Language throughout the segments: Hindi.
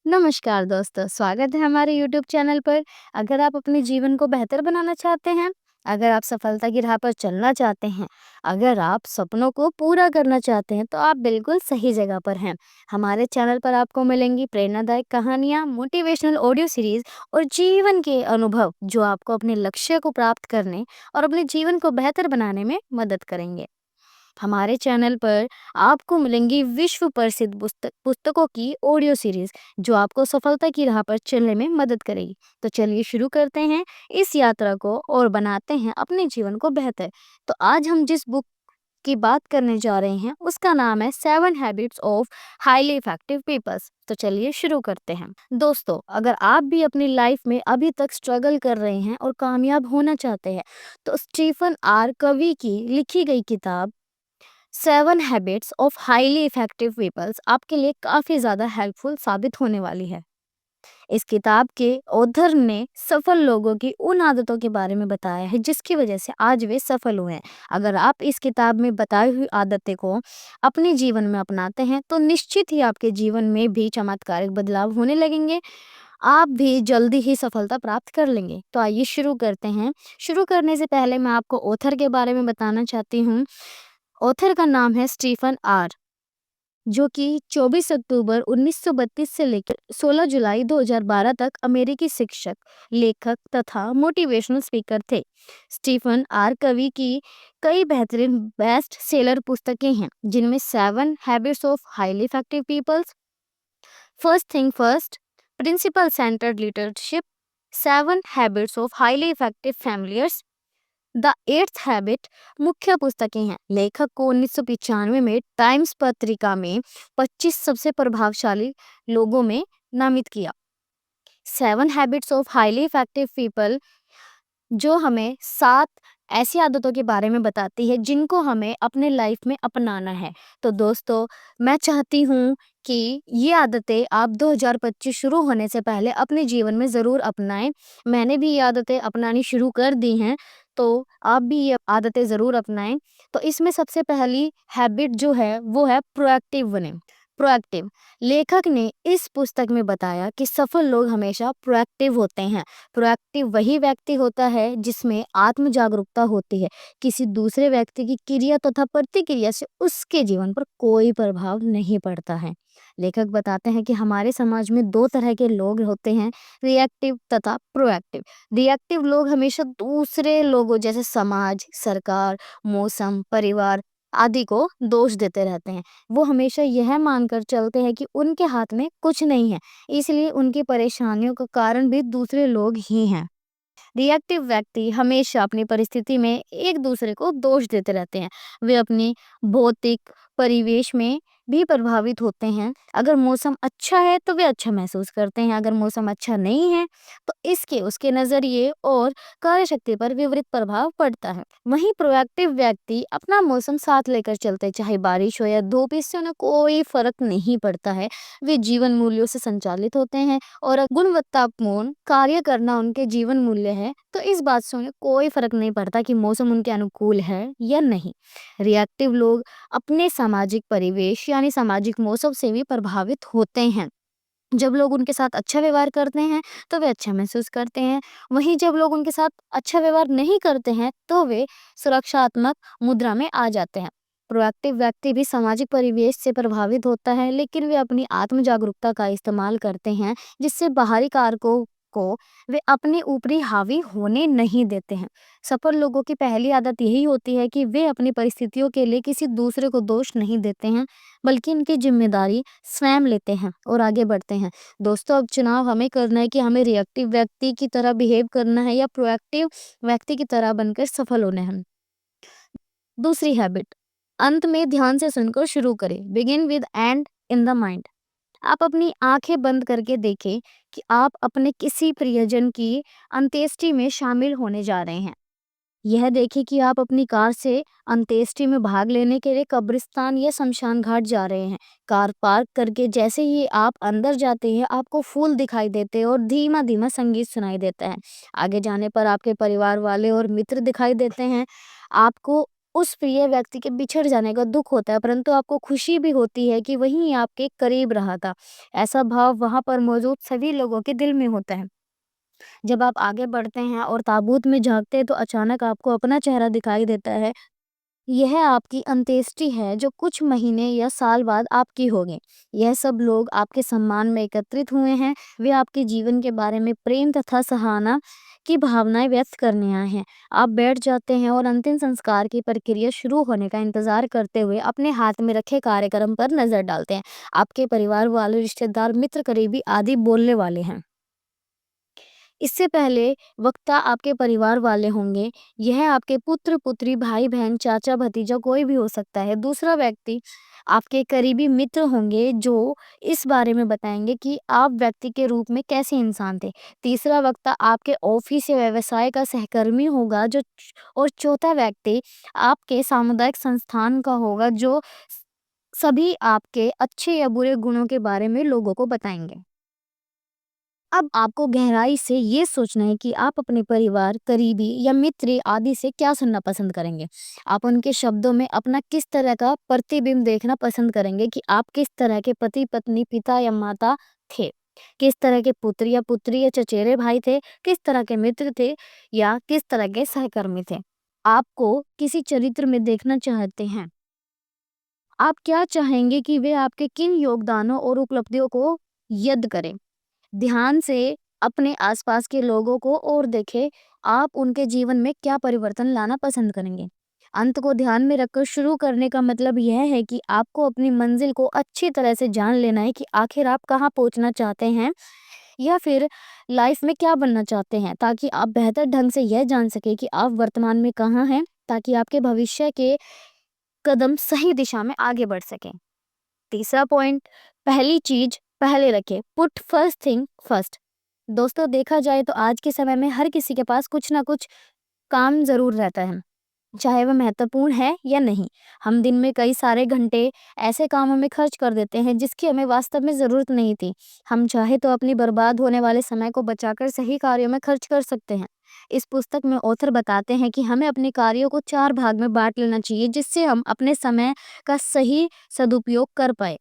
नमस्कार दोस्तों, स्वागत है हमारे यूट्यूब चैनल पर। अगर आप अपने जीवन को बेहतर बनाना चाहते हैं, अगर आप सफलता की राह पर चलना चाहते हैं, अगर आप सपनों को पूरा करना चाहते हैं, तो आप बिल्कुल सही जगह पर हैं। हमारे चैनल पर आपको मिलेंगी प्रेरणादायक कहानियाँ, मोटिवेशनल ऑडियो सीरीज और जीवन के अनुभव जो आपको अपने लक्ष्य को प्राप्त करने और अपने जीवन को बेहतर बनाने में मदद करेंगे। हमारे चैनल पर आपको मिलेंगी विश्व प्रसिद्ध पुस्तकों की ऑडियो सीरीज जो आपको सफलता की राह पर चलने में मदद करेगी। तो चलिए शुरू करते हैं इस यात्रा को और बनाते हैं अपने जीवन को बेहतर। तो आज हम जिस बुक की बात करने जा रहे हैं उसका नाम है 7 habits of highly effective peoples. तो चलिए शुरू करते हैं। दोस्तों, अगर आप भी अपनी लाइफ में अभी तक स्ट्रगल कर रहे हैं और कामयाब होना चाहते हैं, तो स्टीफन आर कवी की लिखी गई किताब 7 habits of highly effective peoples आपके लिए काफ़ी ज़्यादा हेल्पफुल साबित होने वाली है। इस किताब के ऑथर ने सफल लोगों की उन आदतों के बारे में बताया है जिसकी वजह से आज वे सफल हुए हैं। अगर आप इस किताब में बताई हुई आदतें को अपने जीवन में अपनाते हैं, तो निश्चित ही आपके जीवन में भी चमत्कारिक बदलाव होने लगेंगे। आप भी जल्दी ही सफलता प्राप्त कर लेंगे। तो आइए शुरू करते हैं। शुरू करने से पहले मैं आपको ऑथर के बारे में बताना चाहती हूँ। ऑथर का नाम है स्टीफन आर, जो कि 24 अक्टूबर 1932 से लेकर 16 जुलाई 2012 तक अमेरिकी शिक्षक, लेखक तथा मोटिवेशनल स्पीकर थे। स्टीफन आर कवी की कई बेहतरीन बेस्ट सेलर पुस्तकें हैं, जिनमें 7 habits of highly effective peoples, first thing first, principle centred leadership, 7 habits of highly effective familiars, the eighth habit मुख्य पुस्तकें हैं। लेखक को 1995 में टाइम्स पत्रिका में 25 सबसे प्रभावशाली लोगों में नामित किया। 7 habits of highly effective people जो हमें 7 ऐसी आदतों के बारे में बताती है जिनको हमें अपने लाइफ में अपनाना है। तो दोस्तों, मैं चाहती हूँ कि ये आदतें आप 2025 शुरू होने से पहले अपने जीवन में ज़रूर अपनाएं। मैंने भी ये आदतें अपनानी शुरू कर दी हैं, तो आप भी ये आदतें ज़रूर अपनाएं। तो इसमें सबसे पहली हैबिट जो है वो है प्रोएक्टिव बने। प्रोएक्टिव, लेखक ने इस पुस्तक में बताया कि सफल लोग हमेशा प्रोएक्टिव होते हैं। प्रोएक्टिव वही व्यक्ति होता है जिसमें आत्म जागरूकता होती है। किसी दूसरे व्यक्ति की क्रिया तथा प्रतिक्रिया से उसके जीवन पर कोई प्रभाव नहीं पड़ता है। लेखक बताते हैं कि हमारे समाज में 2 तरह के लोग होते हैं, रिएक्टिव तथा प्रोएक्टिव। रिएक्टिव लोग हमेशा दूसरे लोगों जैसे समाज, सरकार, मौसम, परिवार आदि को दोष देते रहते हैं। वो हमेशा यह मानकर चलते हैं कि उनके हाथ में कुछ नहीं है, इसलिए उनकी परेशानियों का कारण भी दूसरे लोग ही हैं। रिएक्टिव व्यक्ति हमेशा अपनी परिस्थिति में एक दूसरे को दोष देते रहते हैं। वे अपनी भौतिक परिवेश में भी प्रभावित होते हैं। अगर मौसम अच्छा है तो वे अच्छा महसूस करते हैं, अगर मौसम अच्छा नहीं है तो इसके उसके नज़रिए और कार्यशक्ति पर विपरीत प्रभाव पड़ता है। वहीं प्रोएक्टिव व्यक्ति अपना मौसम साथ लेकर चलते, चाहे बारिश हो या धूप, इससे उन्हें कोई फर्क नहीं पड़ता है। वे जीवन मूल्यों से संचालित होते हैं और गुणवत्तापूर्ण कार्य करना उनके जीवन मूल्य है, तो इस बात से उन्हें कोई फर्क नहीं पड़ता कि मौसम उनके अनुकूल है या नहीं। रिएक्टिव लोग अपने सामाजिक परिवेश यानी सामाजिक मौसम से भी प्रभावित होते हैं। जब लोग उनके साथ अच्छा व्यवहार करते हैं तो वे अच्छा महसूस करते हैं। वहीं जब लोग उनके साथ अच्छा व्यवहार नहीं करते हैं तो वे सुरक्षात्मक मुद्रा में आ जाते हैं। प्रोएक्टिव व्यक्ति भी सामाजिक परिवेश से प्रभावित होता है, लेकिन वे अपनी आत्म जागरूकता का इस्तेमाल करते हैं, जिससे बाहरी कारकों को वे अपने ऊपरी हावी होने नहीं देते हैं। सफल लोगों की पहली आदत यही होती है कि वे अपनी परिस्थितियों के लिए किसी दूसरे को दोष नहीं देते हैं, बल्कि इनकी जिम्मेदारी स्वयं लेते हैं और आगे बढ़ते हैं। दोस्तों, अब चुनाव हमें करना है कि हमें रिएक्टिव व्यक्ति की तरह बिहेव करना है या प्रोएक्टिव व्यक्ति की तरह बनकर सफल होना है। दूसरी हैबिट, अंत में ध्यान से सुनकर शुरू करें। Begin with and in the mind. आप अपनी आंखें बंद करके देखें कि आप अपने किसी प्रियजन की अंत्येष्टि में शामिल होने जा रहे हैं। यह देखें कि आप अपनी कार से अंत्येष्टि में भाग लेने के लिए कब्रिस्तान या शमशान घाट जा रहे हैं। कार पार्क करके जैसे ही आप अंदर जाते हैं, आपको फूल दिखाई देते हैं और धीमा धीमा संगीत सुनाई देता है। आगे जाने पर आपके परिवार वाले और मित्र दिखाई देते हैं। आपको उस प्रिय व्यक्ति के बिछड़ जाने का दुःख होता है, परंतु आपको खुशी भी होती है कि वही आपके करीब रहा था। ऐसा भाव वहाँ पर मौजूद सभी लोगों के दिल में होता है। जब आप आगे बढ़ते हैं और ताबूत में झाँकते हैं तो अचानक आपको अपना चेहरा दिखाई देता है। यह आपकी अंत्येष्टि है जो कुछ महीने या साल बाद आपकी होगी। यह सब लोग आपके सम्मान में एकत्रित हुए हैं। वे आपके जीवन के बारे में प्रेम तथा सराहना की भावनाएं व्यक्त करने आए हैं। आप बैठ जाते हैं और अंतिम संस्कार की प्रक्रिया शुरू होने का इंतजार करते हुए अपने हाथ में रखे कार्यक्रम पर नजर डालते हैं। आपके परिवार वाले, रिश्तेदार, मित्र, करीबी आदि बोलने वाले हैं। इससे पहले वक्ता आपके परिवार वाले होंगे। यह आपके पुत्र-पुत्री, भाई-बहन, चाचा-भतीजा कोई भी हो सकता है। दूसरा व्यक्ति आपके करीबी मित्र होंगे जो इस बारे में बताएँगे कि आप व्यक्ति के रूप में कैसे इंसान थे। तीसरा वक्ता आपके ऑफ़िस या व्यवसाय का सहकर्मी होगा जो और चौथा व्यक्ति आपके सामुदायिक संस्थान का होगा जो सभी आपके अच्छे या बुरे गुणों के बारे में लोगों को बताएँगे। अब आपको गहराई से ये सोचना है कि आप अपने परिवार, करीबी या मित्र आदि से क्या सुनना पसंद करेंगे। आप उनके शब्दों में अपना किस तरह का प्रतिबिंब देखना पसंद करेंगे कि आप किस तरह के पति-पत्नी, पिता या माता थे। किस तरह के पुत्र या पुत्री या चचेरे भाई थे, किस तरह के मित्र थे या किस तरह के सहकर्मी थे। आपको किसी चरित्र में देखना चाहते हैं। आप क्या चाहेंगे कि वे आपके किन योगदानों और उपलब्धियों को याद करें। ध्यान से अपने आसपास के लोगों को और देखें, आप उनके जीवन में क्या परिवर्तन लाना पसंद करेंगे। अंत को ध्यान में रखकर शुरू करने का मतलब यह है कि आपको अपनी मंजिल को अच्छी तरह से जान लेना है कि आखिर आप कहाँ पहुँचना चाहते हैं या फिर लाइफ में क्या बनना चाहते हैं, ताकि आप बेहतर ढंग से यह जान सकें कि आप वर्तमान में कहाँ हैं, ताकि आपके भविष्य के कदम सही दिशा में आगे बढ़ सकें। तीसरा पॉइंट, पहली चीज पहले रखें। Put first thing first. दोस्तों, देखा जाए तो आज के समय में हर किसी के पास कुछ ना कुछ काम जरूर रहता है, चाहे वह महत्वपूर्ण है या नहीं। हम दिन में कई सारे घंटे ऐसे कामों में खर्च कर देते हैं जिसकी हमें वास्तव में जरूरत नहीं थी। हम चाहे तो अपनी बर्बाद होने वाले समय को बचाकर सही कार्यों में खर्च कर सकते हैं। इस पुस्तक में ऑथर बताते हैं कि हमें अपने कार्यों को 4 भाग में बांट लेना चाहिए जिससे हम अपने समय का सही सदुपयोग कर पाए।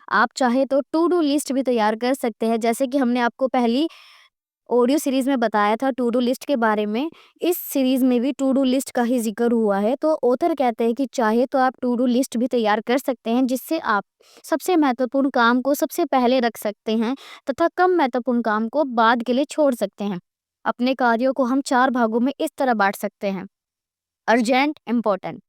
आप चाहे तो टू डू लिस्ट भी तैयार कर सकते हैं, जैसे कि हमने आपको पहली ऑडियो सीरीज में बताया था टू डू लिस्ट के बारे में। इस सीरीज में भी टू डू लिस्ट का ही जिक्र हुआ है। तो ऑथर कहते हैं कि चाहे तो आप टू डू लिस्ट भी तैयार कर सकते हैं जिससे आप सबसे महत्वपूर्ण काम को सबसे पहले रख सकते हैं तथा कम महत्वपूर्ण काम को बाद के लिए छोड़ सकते हैं। अपने कार्यों को हम 4 भागों में इस तरह बांट सकते हैं। Urgent, important.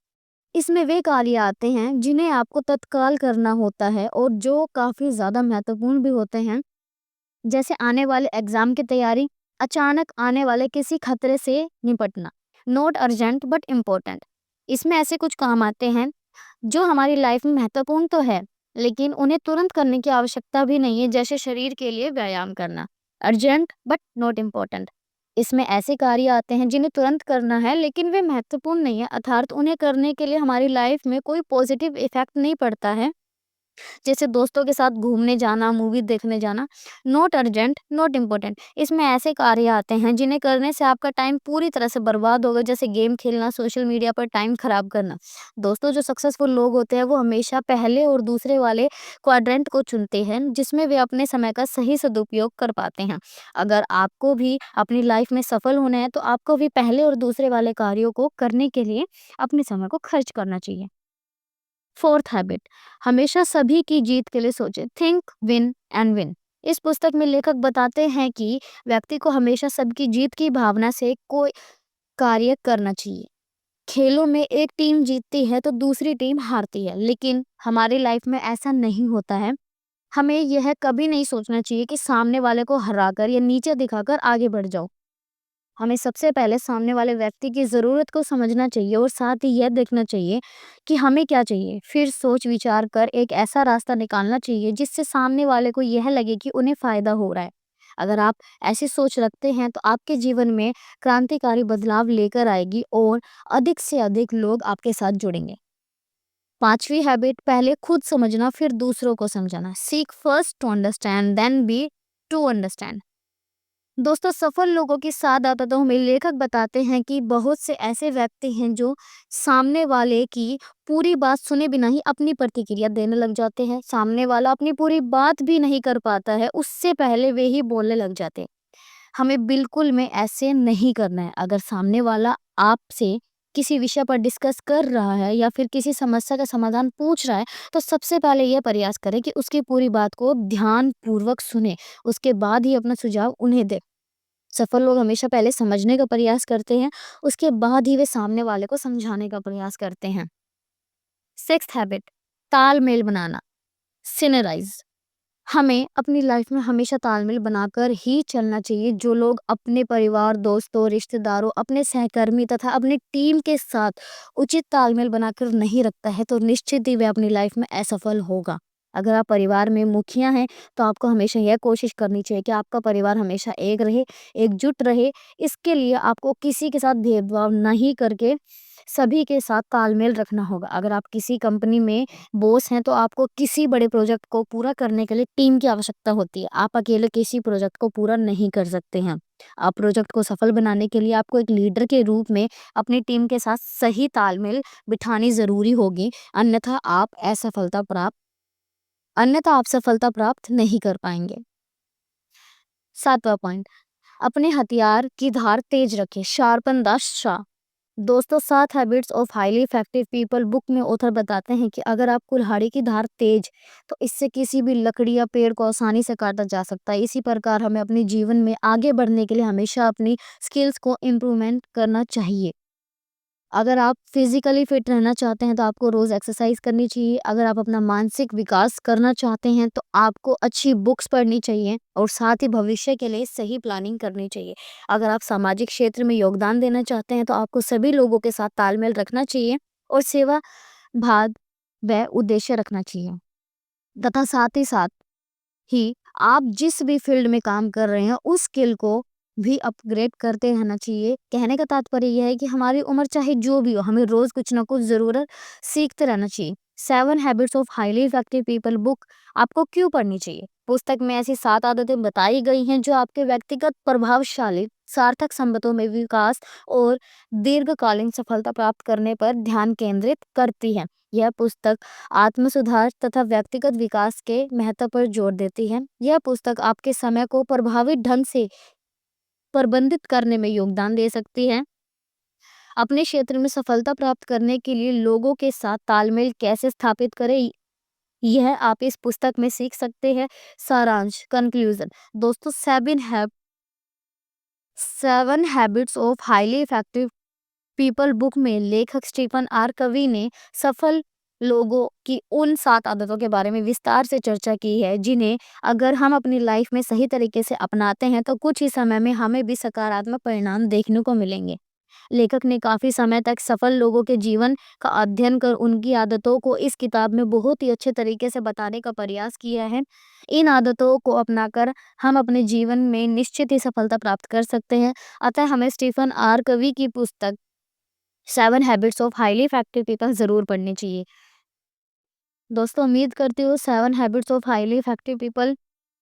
इसमें वे कार्य आते हैं जिन्हें आपको तत्काल करना होता है और जो काफ़ी ज़्यादा महत्वपूर्ण भी होते हैं, जैसे आने वाले एग्ज़ाम की तैयारी, अचानक आने वाले किसी खतरे से निपटना। Not urgent but important. इसमें ऐसे कुछ काम आते हैं जो हमारी लाइफ में महत्वपूर्ण तो है, लेकिन उन्हें तुरंत करने की आवश्यकता भी नहीं है, जैसे शरीर के लिए व्यायाम करना। Urgent but not important. इसमें ऐसे कार्य आते हैं जिन्हें तुरंत करना है लेकिन वे महत्वपूर्ण नहीं है, अर्थात उन्हें करने के लिए हमारी लाइफ में कोई पॉजिटिव इफेक्ट नहीं पड़ता है, जैसे दोस्तों के साथ घूमने जाना, मूवी देखने जाना। Not urgent, not important. इसमें ऐसे कार्य आते हैं जिन्हें करने से आपका टाइम पूरी तरह से बर्बाद होगा, जैसे गेम खेलना, सोशल मीडिया पर टाइम खराब करना। दोस्तों, जो सक्सेसफुल लोग होते हैं वो हमेशा पहले और दूसरे वाले क्वाड्रेंट को चुनते हैं जिसमें वे अपने समय का सही सदुपयोग कर पाते हैं। अगर आपको भी अपनी लाइफ में सफल होना है तो आपको भी पहले और दूसरे वाले कार्यों को करने के लिए अपने समय को खर्च करना चाहिए। फोर्थ हैबिट, हमेशा सभी की जीत के लिए सोचें। Think win and win. इस पुस्तक में लेखक बताते हैं कि व्यक्ति को हमेशा सबकी जीत की भावना से कोई कार्य करना चाहिए। खेलों में एक टीम जीतती है तो दूसरी टीम हारती है, लेकिन हमारी लाइफ में ऐसा नहीं होता है। हमें यह कभी नहीं सोचना चाहिए कि सामने वाले को हराकर या नीचे दिखाकर आगे बढ़ जाओ। हमें सबसे पहले सामने वाले व्यक्ति की ज़रूरत को समझना चाहिए और साथ ही यह देखना चाहिए कि हमें क्या चाहिए। फिर सोच विचार कर एक ऐसा रास्ता निकालना चाहिए जिससे सामने वाले को यह लगे कि उन्हें फ़ायदा हो रहा है। अगर आप ऐसी सोच रखते हैं तो आपके जीवन में क्रांतिकारी बदलाव लेकर आएगी और अधिक से अधिक लोग आपके साथ जुड़ेंगे। पांचवी हैबिट, पहले खुद समझना फिर दूसरों को समझाना। Seek first to understand then be to understand. दोस्तों, सफल लोगों की 7 आदतों में लेखक बताते हैं कि बहुत से ऐसे व्यक्ति हैं जो सामने वाले की पूरी बात सुने बिना ही अपनी प्रतिक्रिया देने लग जाते हैं। सामने वाला अपनी पूरी बात भी नहीं कर पाता है, उससे पहले वे ही बोलने लग जाते हैं। हमें बिल्कुल में ऐसे नहीं करना है। अगर सामने वाला आपसे किसी विषय पर डिस्कस कर रहा है या फिर किसी समस्या का समाधान पूछ रहा है, तो सबसे पहले यह प्रयास करें कि उसकी पूरी बात को ध्यानपूर्वक सुनें, उसके बाद ही अपना सुझाव उन्हें दें। सफल लोग हमेशा पहले समझने का प्रयास करते हैं, उसके बाद ही वे सामने वाले को समझाने का प्रयास करते हैं। सिक्स्थ हैबिट, तालमेल बनाना, सिनराइज़। हमें अपनी लाइफ में हमेशा तालमेल बनाकर ही चलना चाहिए। जो लोग अपने परिवार, दोस्तों, रिश्तेदारों, अपने सहकर्मी तथा अपनी टीम के साथ उचित तालमेल बनाकर नहीं रखता है, तो निश्चित ही वह अपनी लाइफ में असफल होगा। अगर आप परिवार में मुखिया हैं, तो आपको हमेशा यह कोशिश करनी चाहिए कि आपका परिवार हमेशा एक रहे, एकजुट रहे। इसके लिए आपको किसी के साथ भेदभाव नहीं करके सभी के साथ तालमेल रखना होगा। अगर आप किसी कंपनी में बॉस हैं, तो आपको किसी बड़े प्रोजेक्ट को पूरा करने के लिए टीम की आवश्यकता होती है। आप अकेले किसी प्रोजेक्ट को पूरा नहीं कर सकते हैं। आप प्रोजेक्ट को सफल बनाने के लिए आपको एक लीडर के रूप में अपनी टीम के साथ सही तालमेल बिठानी ज़रूरी होगी, अन्यथा आप सफलता प्राप्त नहीं कर पाएँगे। 7वां पॉइंट, अपने हथियार की धार तेज रखें, शार्पन द शॉ। दोस्तों, 7 habits of highly effective people book में ऑथर बताते हैं कि अगर आप कुल्हाड़ी की धार तेज, तो इससे किसी भी लकड़ी या पेड़ को आसानी से काटा जा सकता है। इसी प्रकार हमें अपने जीवन में आगे बढ़ने के लिए हमेशा अपनी स्किल्स को इम्प्रूवमेंट करना चाहिए। अगर आप फिजिकली फिट रहना चाहते हैं, तो आपको रोज एक्सरसाइज करनी चाहिए। अगर आप अपना मानसिक विकास करना चाहते हैं, तो आपको अच्छी बुक्स पढ़नी चाहिए और साथ ही भविष्य के लिए सही प्लानिंग करनी चाहिए। अगर आप सामाजिक क्षेत्र में योगदान देना चाहते हैं, तो आपको सभी लोगों के साथ तालमेल रखना चाहिए और सेवा भाव व उद्देश्य रखना चाहिए। तथा साथ ही ही आप जिस भी फील्ड में काम कर रहे हैं, उस स्किल को भी अपग्रेड करते रहना चाहिए। कहने का तात्पर्य यह है कि हमारी उम्र चाहे जो भी हो, हमें रोज कुछ ना कुछ ज़रूर सीखते रहना चाहिए। 7 habits of highly effective people book आपको क्यों पढ़नी चाहिए? पुस्तक में ऐसी 7 आदतें बताई गई हैं जो आपके व्यक्तिगत प्रभावशाली, सार्थक संबंधों में विकास और दीर्घकालीन सफलता प्राप्त करने पर ध्यान केंद्रित करती है। यह पुस्तक आत्म सुधार तथा व्यक्तिगत विकास के महत्व पर जोर देती है। यह पुस्तक आपके समय को प्रभावी ढंग से प्रबंधित करने में योगदान दे सकती है। अपने क्षेत्र में सफलता प्राप्त करने के लिए लोगों के साथ तालमेल कैसे स्थापित करें, यह आप इस पुस्तक में सीख सकते हैं। सारांश, कंक्लूजन। दोस्तों, 7 habits of highly effective people book में लेखक स्टीफन आर कवी ने सफल लोगों की उन 7 आदतों के बारे में विस्तार से चर्चा की है, जिन्हें अगर हम अपनी लाइफ में सही तरीके से अपनाते हैं, तो कुछ ही समय में हमें भी सकारात्मक परिणाम देखने को मिलेंगे। लेखक ने काफी समय तक सफल लोगों के जीवन का अध्ययन कर उनकी आदतों को इस किताब में बहुत ही अच्छे तरीके से बताने का प्रयास किया है। इन आदतों को अपनाकर हम अपने जीवन में निश्चित ही सफलता प्राप्त कर सकते हैं। अतः हमें स्टीफन आर कवी की पुस्तक 7 habits of highly effective people ज़रूर पढ़नी चाहिए। दोस्तों, उम्मीद करती हूँ 7 habits of highly effective people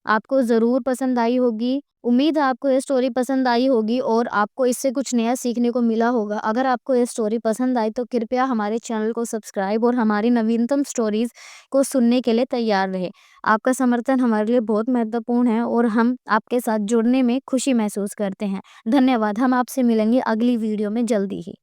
आपको ज़रूर पसंद आई होगी। उम्मीद है आपको ये स्टोरी पसंद आई होगी और आपको इससे कुछ नया सीखने को मिला होगा। अगर आपको ये स्टोरी पसंद आई, तो कृपया हमारे चैनल को सब्सक्राइब और हमारी नवीनतम स्टोरीज़ को सुनने के लिए तैयार रहें। आपका समर्थन हमारे लिए बहुत महत्वपूर्ण है और हम आपके साथ जुड़ने में खुशी महसूस करते हैं। धन्यवाद। हम आपसे मिलेंगे अगली वीडियो में जल्दी ही।